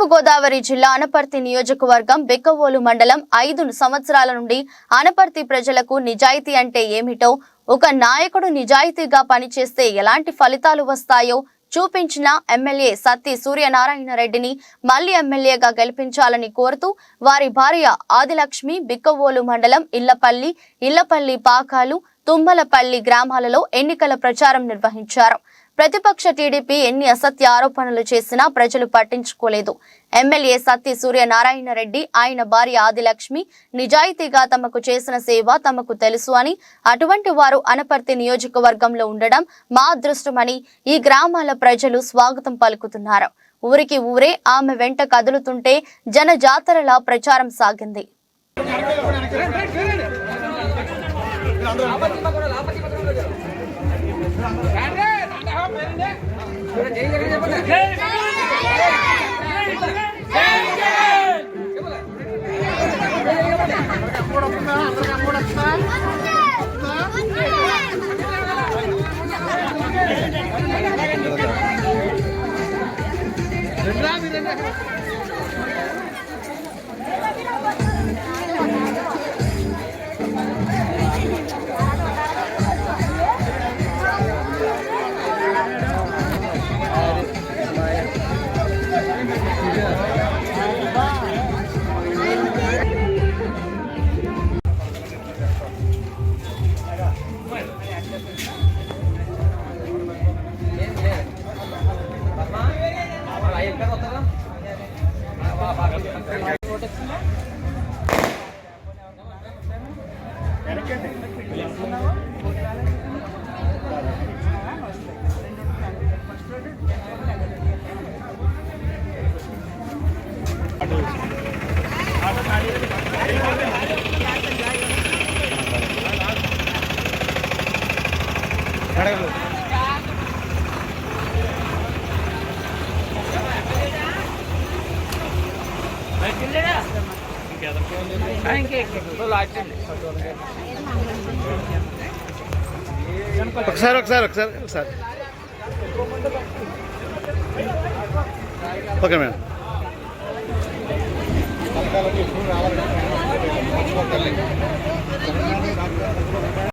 తూర్పు గోదావరి జిల్లా అనపర్తి నియోజకవర్గం బిక్కవోలు మండలం 5 సంవత్సరాల నుండి అనపర్తి ప్రజలకు నిజాయితీ అంటే ఏమిటో, ఒక నాయకుడు నిజాయితీగా పనిచేస్తే ఎలాంటి ఫలితాలు వస్తాయో చూపించిన ఎమ్మెల్యే సత్తి సూర్యనారాయణ రెడ్డిని మళ్లీ ఎమ్మెల్యేగా గెలిపించాలని కోరుతూ వారి భార్య ఆదిలక్ష్మి బిక్కవోలు మండలం ఇళ్లపల్లి పాకాలు తుమ్మలపల్లి గ్రామాలలో ఎన్నికల ప్రచారం నిర్వహించారు. ప్రతిపక్ష టీడీపీ ఎన్ని అసత్య ఆరోపణలు చేసినా ప్రజలు పట్టించుకోలేదు. ఎమ్మెల్యే సత్తి సూర్యనారాయణ రెడ్డి, ఆయన భార్య ఆదిలక్ష్మి నిజాయితీగా తమకు చేసిన సేవ తమకు తెలుసు అని, అటువంటి వారు అనపర్తి నియోజకవర్గంలో ఉండడం మా అదృష్టమని ఈ గ్రామాల ప్రజలు స్వాగతం పలుకుతున్నారు. ఊరికి ఊరే ఆమె వెంట కదులుతుంటే జన జాతరలా ప్రచారం సాగింది. ఒకసారి ఓకే మేడం.